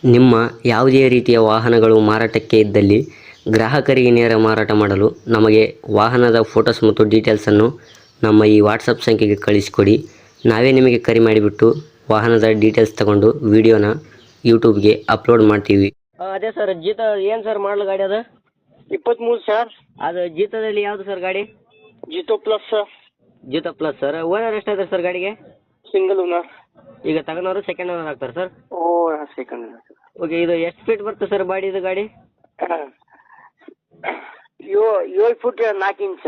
ನಿಮ್ಮ ಯಾವುದೇ ರೀತಿಯ ವಾಹನಗಳು ಮಾರಾಟಕ್ಕೆ ಇದ್ದಲ್ಲಿ ಗ್ರಾಹಕರಿಗೆ ನೇರ ಮಾರಾಟ ಮಾಡಲು ನಮಗೆ ವಾಹನದ ಫೋಟೋಸ್ ಮತ್ತು ಡೀಟೇಲ್ಸನ್ನು ನಮ್ಮ ಈ ವಾಟ್ಸಪ್ ಸಂಖ್ಯೆಗೆ ಕಳಿಸಿಕೊಡಿ. ನಾವೇ ನಿಮಗೆ ಕರೆ ಮಾಡಿಬಿಟ್ಟು ವಾಹನದ ಡೀಟೇಲ್ಸ್ ತಗೊಂಡು ವಿಡಿಯೋನ ಯೂಟ್ಯೂಬ್ಗೆ ಅಪ್ಲೋಡ್ ಮಾಡ್ತೀವಿ. ಅದೇ ಸರ್, ಜೀತ ಏನು ಸರ್ ಮಾಡಲು ಗಾಡಿ ಅದು? 23 ಸರ್. ಅದು ಜೀತದಲ್ಲಿ ಯಾವುದು ಸರ್ ಗಾಡಿ? Jeeto plus sir. Jeeto plus sir. Owner ಎಷ್ಟಾದ್ರೆ ಸರ್ ಗಾಡಿಗೆ? Single owner. ಈಗ ತಗೊಂಡವರು ಸೆಕೆಂಡ್ ಓನರ್ ಆಗ್ತಾರೆ ಸರ್? ಓ ಸೆಕೆಂಡ್ ಓನರ್. ಓಕೆ, ಇದು ಎಷ್ಟು ಫೀಟ್ ಬರುತ್ತೆ ಸರ್ ಬಾಡಿ ಇದು ಗಾಡಿ? 7 ಫುಟ್ 4 ಇಂಚ್.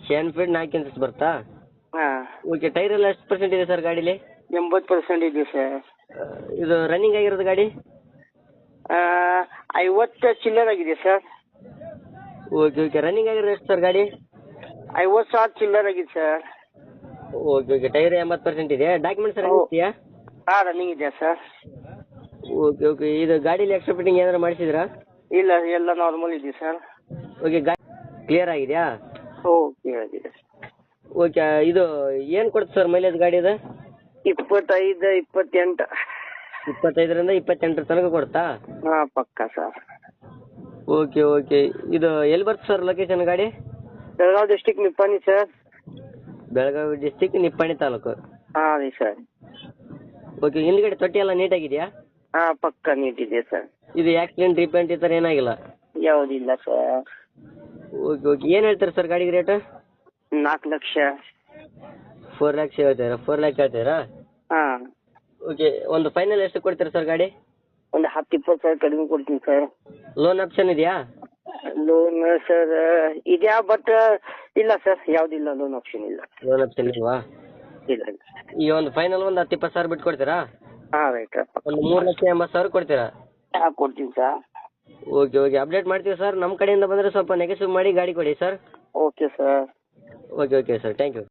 7 ಫೀಟ್ 4 ಇಂಚಸ್ ಬರುತ್ತಾ? ಹಾಂ. ಓಕೆ, ಟೈರ್ ಎಲ್ಲ ಎಷ್ಟು ಪರ್ಸೆಂಟ್ ಇದೆ ಸರ್ ಗಾಡೀಲಿ? 80% ಇದೆ ಸರ್. ಇದು ರನ್ನಿಂಗ್ ಆಗಿರೋದು ಗಾಡಿ? 50 ಚಿಲ್ಲರ್ ಆಗಿದೆ ಸರ್. ಓಕೆ ಓಕೆ, ರನ್ನಿಂಗ್ ಆಗಿರೋದು ಎಷ್ಟು ಸರ್ ಗಾಡಿ? 50,000 ಚಿಲ್ಲರ್ ಆಗಿದೆ ಸರ್. ಓಕೆ ಓಕೆ, ಟೈರ್ 80% ಇದೆ. ಡಾಕ್ಯುಮೆಂಟ್ಸ್ ರನ್ನಿಂಗ್ ಇದೆಯಾ? ಹಾಂ, ರನ್ನಿಂಗ್ ಇದೆ ಸರ್. ಓಕೆ ಓಕೆ, ಇದು ಗಾಡೀಲಿ ಎಕ್ಸ್ಟ್ರಾ ಫಿಟ್ಟಿಂಗ್ ಏನಾದ್ರು ಮಾಡಿಸಿದ್ರಾ? ಇಲ್ಲ, ಎಲ್ಲ ನಾರ್ಮಲ್ ಇದೆ ಸರ್. ಓಕೆ, ಗಾಡಿ ಕ್ಲಿಯರ್ ಆಗಿದೆಯಾ? ಓಕೆ ಆಗಿದೆ. ಓಕೆ, ಇದು ಏನು ಕೊಡುತ್ತೆ ಸರ್ ಮೈಲೇಜ್ ಗಾಡಿ ಇದು? 25, 28. 25ರಿಂದ 28 ತನಕ ಕೊಡುತ್ತಾ? ಹಾಂ, ಪಕ್ಕ ಸರ್. ಓಕೆ ಓಕೆ, ಇದು ಎಲ್ಲಿ ಬರುತ್ತೆ ಸರ್ ಲೊಕೇಶನ್ ಗಾಡಿ? Belagavi district Nippani sir. Belagavi district Nippani taluk. ಹಾಂ ರೀ ಸರ್. ಓಕೆ, ಹಿಂದ್ಗಡೆ ತೊಟ್ಟಿ ಎಲ್ಲ ನೀಟಾಗಿದೆಯಾ? ಹಾಂ, ಪಕ್ಕ ನೀಟ್ ಇದೆ ಸರ್. ಇದು ಆಕ್ಸಿಡೆಂಟ್ ರೀಪೇಂಟ್ ಈ ಥರ ಏನಾಗಿಲ್ಲ? ಯಾವುದಿಲ್ಲ ಸರ್. ಓಕೆ ಓಕೆ, ಏನು ಹೇಳ್ತಾರೆ ಸರ್ ಗಾಡಿಗೆ ರೇಟು? 4 ಲಕ್ಷ. 4 ಲ್ಯಾಕ್ಸ್ ಹೇಳ್ತೀರಾ? 4 ಲ್ಯಾಕ್ ಹೇಳ್ತೀರಾ? ಹಾಂ. ಓಕೆ, ಒಂದು ಫೈನಲ್ ಎಷ್ಟು ಕೊಡ್ತೀರಾ ಸರ್ ಗಾಡಿ? ಒಂದು 10-20 ಸಾವಿರ ಕಡಿಮೆ ಕೊಡ್ತೀನಿ ಸರ್. ಲೋನ್ ಆಪ್ಷನ್ ಇದೆಯಾ? ಲೋನ್ ಸರ್ ಇದೆಯಾ, ಬಟ್ ಇಲ್ಲ ಸರ್, ಯಾವುದಿಲ್ಲ, ಲೋನ್ ಆಪ್ಷನ್ ಇಲ್ಲ. ಲೋನ್ ಆಪ್ಷನ್ ಇಲ್ವಾ? ಇಲ್ಲ ಇಲ್ಲ. ಈಗ ಒಂದು ಫೈನಲ್ ಒಂದು 10-20 ಸಾವಿರ ಬಿಟ್ಟು ಕೊಡ್ತೀರಾ? ಹಾಂ ರೈಟ್. ಒಂದು 3,80,000 ಕೊಡ್ತೀರಾ? ಹಾಂ, ಕೊಡ್ತೀನಿ ಸರ್. ಓಕೆ ಓಕೆ, ಅಪ್ಡೇಟ್ ಮಾಡ್ತೀವಿ ಸರ್. ನಮ್ಮ ಕಡೆಯಿಂದ ಬಂದರೆ ಸ್ವಲ್ಪ ನೆಗೆಟಿವ್ ಮಾಡಿ ಗಾಡಿ ಕೊಡಿ sir. Okay sir. Okay okay sir, thank you.